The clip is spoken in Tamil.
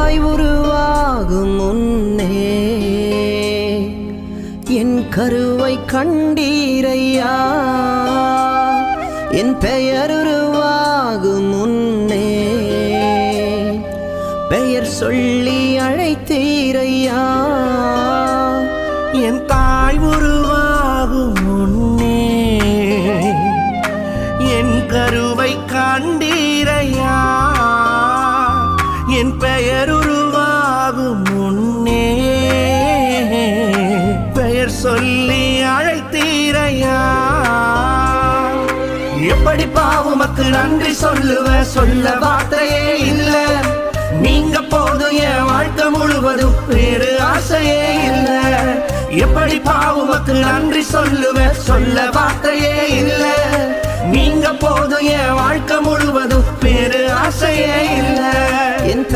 தாய் உருவாகும் முன்னே என் கருவை கண்டீரையா. என் பெயர் உருவாகும் முன்னே பெயர் சொல்லி அழைத்தீரையா. என் தாய் உருவாகும் முன்னே என் கருவை கண்டீரையா. என் பெயர் உருவாகும் முன்னே பெயர் சொல்லி அழைத்தீரையா. எப்படி பாவுமக்கு நன்றி சொல்லுவ, சொல்ல வார்த்தையே இல்ல. நீங்க போதும் என் வாழ்க்கை முழுவதும் வேறு ஆசையே இல்ல. எப்படி பாவுமக்கு நன்றி சொல்லுவ, சொல்ல வார்த்தையே இல்ல. நீங்க போதும் என் வாழ்க்கை முழுவதும் வேறு ஆசையே இல்ல. என்